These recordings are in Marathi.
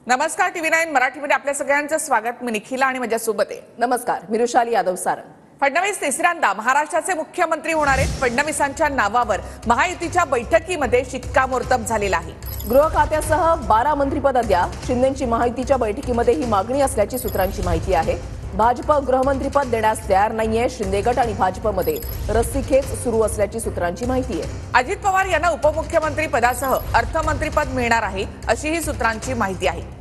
नमस्कार TV9 मराठीमध्ये आपल्या सगळ्यांचं स्वागत। मी निखिला आणि माझ्यासोबत आहे। नमस्कार, मी रुशाली यादव सारंग। फडणवीस तिसऱ्यांदा महाराष्ट्राचे मुख्यमंत्री होणार आहेत। फडणवीसांच्या नावावर महायुतीच्या बैठकीमध्ये शिक्कामोर्तब झालेला आहे। गृह खात्यासह 12 मंत्रिपद द्या, शिंदेंची महायुतीच्या बैठकीमध्ये ही मागणी असल्याची सूत्रांची माहिती आहे। भाजप गृहमंत्रीपद देण्यास तयार नाहीये। शिंदे गट आणि भाजपमध्ये रस्सीखेच सुरू असल्याची सूत्रांची माहिती आहे। अजित पवार यांना उपमुख्यमंत्री पदासह अर्थमंत्रीपद मिळणार आहे अशी ही सूत्रांची माहिती आहे।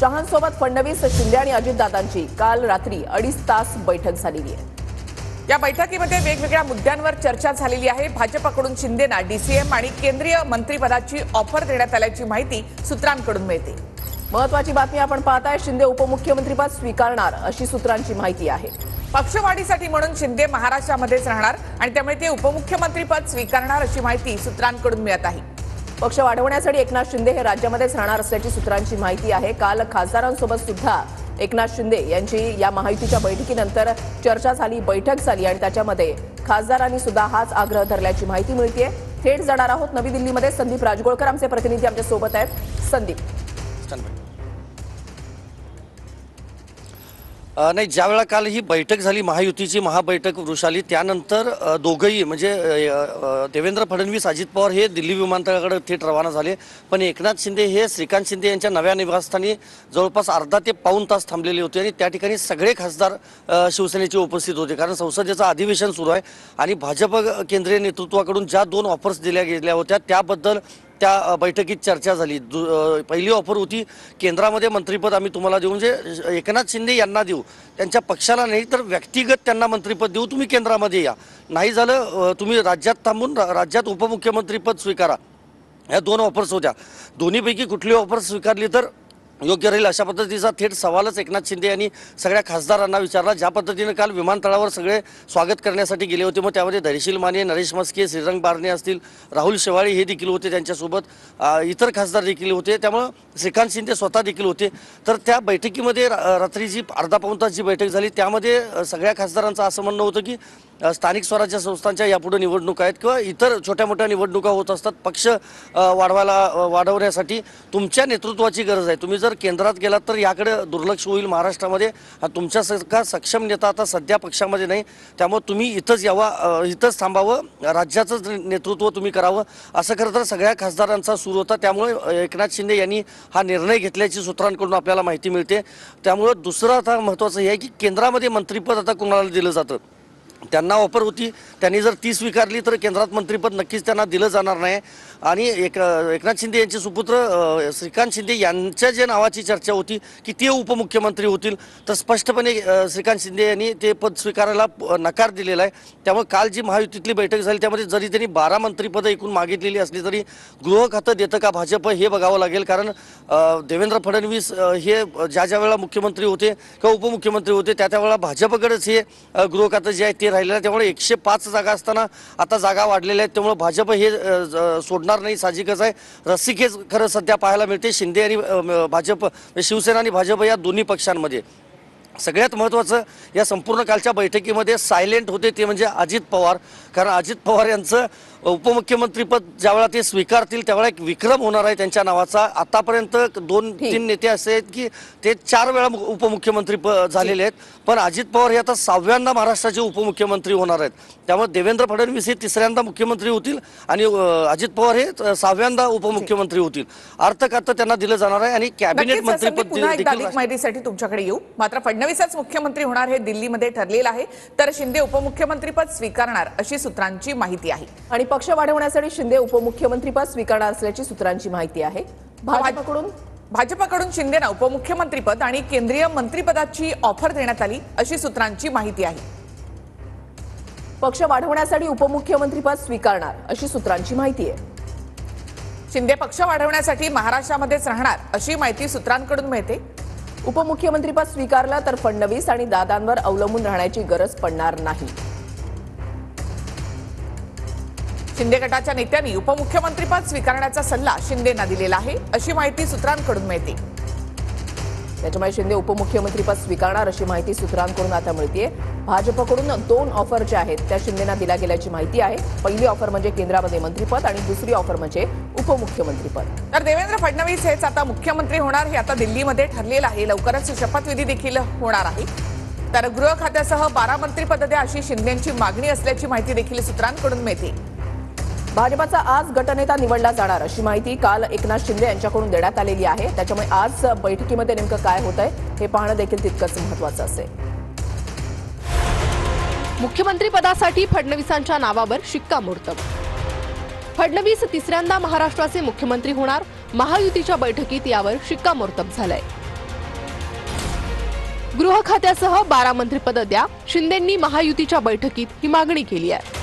शहांसोबत फडणवीस, शिंदे आणि अजितदादांची काल रात्री 2.5 तास बैठक झालेली आहे। या बैठकीमध्ये वेगवेगळ्या मुद्द्यांवर चर्चा झालेली आहे। भाजपकडून शिंदेना डीसीएम आणि केंद्रीय मंत्रिपदाची ऑफर देण्यात आल्याची माहिती सूत्रांकडून मिळते। महत्त्वाची बातमी आपण पाहताय, शिंदे उपमुख्यमंत्रीपद स्वीकारणार अशी सूत्रांची माहिती आहे। पक्षवाढीसाठी म्हणून शिंदे महाराष्ट्रामध्येच राहणार आणि त्यामुळे ते उपमुख्यमंत्रीपद स्वीकारणार अशी माहिती सूत्रांकडून मिळत आहे। पक्ष वाढवण्यासाठी एकनाथ शिंदे हे राज्यामध्येच राहणार असल्याची सूत्रांची माहिती आहे। काल खासदारांसोबत सुद्धा एकनाथ शिंदे यांची या महायुतीच्या बैठकीनंतर चर्चा झाली, बैठक झाली आणि त्याच्यामध्ये खासदारांनी सुद्धा हाच आग्रह धरल्याची माहिती मिळते। थेट जाणार आहोत नवी दिल्लीमध्ये। संदीप राजगोळकर आमचे प्रतिनिधी आमच्या सोबत आहेत। संदीप, नाही, ज्यावेळेला काल ही बैठक झाली महायुतीची महाबैठक वृषाली, त्यानंतर दोघंही म्हणजे देवेंद्र फडणवीस, अजित पवार हे दिल्ली विमानतळाकडे थेट रवाना झाले। पण एकनाथ शिंदे हे श्रीकांत शिंदे यांच्या नव्या निवासस्थानी जवळपास अर्धा ते पाऊण तास थांबलेले होते आणि त्या ठिकाणी सगळे खासदार शिवसेनेचे उपस्थित होते, कारण संसदेचं अधिवेशन सुरू आहे आणि भाजप केंद्रीय नेतृत्वाकडून ज्या 2 ऑफर्स दिल्या गेल्या होत्या त्याबद्दल त्या बैठकीत चर्चा झाली। पहिली ऑफर होती केंद्रामध्ये मंत्रिपद आम्ही तुम्हाला देऊ, म्हणजे एकनाथ शिंदे यांना देऊ, त्यांच्या पक्षाला नाही तर व्यक्तिगत त्यांना मंत्रिपद देऊ, तुम्ही केंद्रामध्ये या, नाही झालं तुम्ही राज्यात थांबून राज्यात उपमुख्यमंत्रीपद स्वीकारा। ह्या 2 ऑफर्स होत्या। दोन्हीपैकी कुठली ऑफर स्वीकारली तर योग्य राहील अशा पद्धतीचा थेट सवालच एकनाथ शिंदे यांनी सगळ्या खासदारांना विचारला। ज्या पद्धतीने काल विमानतळावर सगळे स्वागत करण्यासाठी गेले होते, मग त्यामध्ये धैर्यशील माने, नरेश मस्के, श्रीरंग बारणे असतील, राहुल शेवाळे हे देखील होते, त्यांच्यासोबत इतर खासदार देखील होते, त्यामुळे श्रीकांत शिंदे स्वतः देखील होते। तर त्या बैठकीमध्ये रात्री जी अर्धा पाऊण तास जी बैठक झाली त्यामध्ये सगळ्या खासदारांचं असं म्हणणं होतं की स्थानिक स्वराज्य संस्थांच्या यापुढे निवडणुका आहेत किंवा इतर छोट्या मोठ्या निवडणुका होत असतात, पक्ष वाढवण्यासाठी तुमच्या नेतृत्वाची गरज आहे। तुम्ही जर केंद्रात गेलात तर याकडे दुर्लक्ष होईल महाराष्ट्रामध्ये। तुमच्यासारखा सक्षम नेता आता सध्या पक्षामध्ये नाही, त्यामुळे तुम्ही इथंच यावा, इथंच थांबावं, राज्याचं नेतृत्व तुम्ही करावं, असं खरं तर सगळ्या खासदारांचा सूर होता। त्यामुळे एकनाथ शिंदे यांनी हा निर्णय घेतल्याची सूत्रांकडून आपल्याला माहिती मिळते। त्यामुळे दुसरं आता महत्त्वाचं हे आहे की केंद्रामध्ये मंत्रिपद आता कुणाला दिलं जातं, त्यांना ऑफर होती, त्यांनी जर ती स्वीकारली तर केंद्रात मंत्रिपद नक्कीच त्यांना दिलं जाणार नाही। आणि एकनाथ शिंदे यांचे सुपुत्र श्रीकांत शिंदे यांच्या जे नावाची चर्चा होती की ते उपमुख्यमंत्री होतील, तर स्पष्टपणे श्रीकांत शिंदे यांनी ते पद स्वीकारायला नकार दिलेला आहे। त्यामुळे काल जी महायुतीतली बैठक झाली त्यामध्ये जरी त्यांनी 12 मंत्रिपदं एकूण मागितलेली असली तरी गृह खातं देतं का भाजप हे बघावं लागेल, कारण देवेंद्र फडणवीस हे ज्या वेळेला मुख्यमंत्री होते किंवा उपमुख्यमंत्री होते त्या वेळेला भाजपकडेच हे गृह खातं जे आहे ते राहिलेलं आहे। त्यामुळे 105 जागा असताना आता जागा वाढलेल्या आहेत, त्यामुळे भाजप हे सोडणार नाही, साहजिकच आहे। रस्सीखेच खरं सध्या पाहायला मिळते शिंदे आणि भाजप, शिवसेना आणि भाजप या दोन्ही पक्षांमध्ये। सगळ्यात महत्त्वाचं या संपूर्ण कालच्या बैठकीमध्ये सायलेंट होते ते म्हणजे अजित पवार, कारण अजित पवार यांचं उपमुख्यमंत्रीपद ज्यावेळेला ते स्वीकारतील त्यावेळेला एक विक्रम होणार आहे त्यांच्या नावाचा। आतापर्यंत 2-3 नेते असे आहेत की ते 4 वेळा उपमुख्यमंत्री झालेले आहेत, पण अजित पवार हे आता 6व्यांदा महाराष्ट्राचे उपमुख्यमंत्री होणार आहेत। त्यामुळे देवेंद्र फडणवीस हे 3ऱ्यांदा मुख्यमंत्री होतील आणि अजित पवार हे 6व्यांदा उपमुख्यमंत्री होतील। अर्थखातं त्यांना दिलं जाणार आहे आणि कॅबिनेट मंत्रिपद देखील। माहितीसाठी तुमच्याकडे येऊ, मात्र फडणवीसच मुख्यमंत्री होणार हे दिल्लीमध्ये ठरलेलं आहे, तर शिंदे उपमुख्यमंत्रीपद स्वीकारणार अशी सूत्रांची माहिती आहे। आणि पक्ष वाढवण्यासाठी शिंदे उपमुख्यमंत्रीपद स्वीकारणार असल्याची सूत्रांची माहिती आहे। भाजपकडून शिंदेना उपमुख्यमंत्रीपद आणि केंद्रीय मंत्रिपदाची ऑफर देण्यात आली अशी सूत्रांची माहिती आहे। पक्ष वाढवण्यासाठी उपमुख्यमंत्रीपद स्वीकारणार अशी सूत्रांची माहिती आहे। शिंदे पक्ष वाढवण्यासाठी महाराष्ट्रामध्येच राहणार अशी माहिती सूत्रांकडून मिळते। उपमुख्यमंत्रीपद स्वीकारलं तर फडणवीस आणि दादांवर अवलंबून राहण्याची गरज पडणार नाही। शिंदे गटाच्या नेत्यांनी उपमुख्यमंत्रीपद स्वीकारण्याचा सल्ला शिंदेंना दिलेला आहे अशी माहिती सूत्रांकडून मिळते। त्याच्यामुळे शिंदे उपमुख्यमंत्रीपद स्वीकारणार अशी माहिती सूत्रांकडून आता मिळतेय. भाजपकडून 2 ऑफर ज्या आहेत त्या शिंदेना दिल्या गेल्याची माहिती आहे. पहिली ऑफर म्हणजे केंद्रामध्ये मंत्रीपद आणि दुसरी ऑफर म्हणजे उपमुख्यमंत्रीपद. तर देवेंद्र फडणवीस हेच आता मुख्यमंत्री होणार हे आता दिल्लीमध्ये ठरलेलं आहे. लवकरच शपथविधी देखील होणार आहे. तर गृह खात्यासह 12 मंत्रिपद द्या अशी शिंदेची मागणी असल्याची माहिती देखील सूत्रांकडून मिळते. भाजपाचा आज गटनेता निवडला जाणार अशी माहिती काल एकनाथ शिंदे यांच्याकडून देण्यात आलेली आहे. त्याच्यामुळे आज बैठकीमध्ये नेमकं काय होत आहे हे पाहणं देखील तितकंच महत्त्वाचं असेल. मुख्यमंत्रीपदासाठी फडणवीसांच्या नावावर शिक्कामोर्तब. फडणवीस तिसऱ्यांदा महाराष्ट्राचे मुख्यमंत्री होणार. महायुतीच्या बैठकीत यावर शिक्कामोर्तब झालंय. गृह खात्यासह 12 मंत्रिपद द्या, शिंदेंनी महायुतीच्या बैठकीत ही मागणी केली आहे.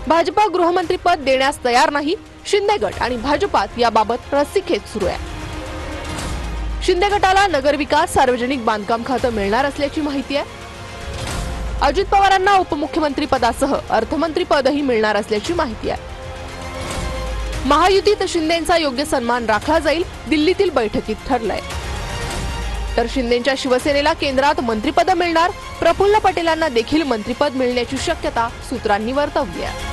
भाजपा गृहमंत्रीपद देण्यास तयार नाही. शिंदे गट आणि भाजपात याबाबत रस्सीखेच सुरू आहे. शिंदे गटाला नगरविकास सार्वजनिक बांधकाम खातं मिळणार असल्याची माहिती आहे. अजित पवारांना उपमुख्यमंत्री पदासह अर्थमंत्रीपदही मिळणार असल्याची माहिती आहे. महायुतीत शिंदेंचा योग्य सन्मान राखला जाईल, दिल्लीतील बैठकीत ठरलंय. तर शिंदेंच्या शिवसेनेला केंद्रात मंत्रिपद मिळणार. प्रफुल्ल पटेलांना देखील मंत्रिपद मिळण्याची शक्यता सूत्रांनी वर्तवली आहे.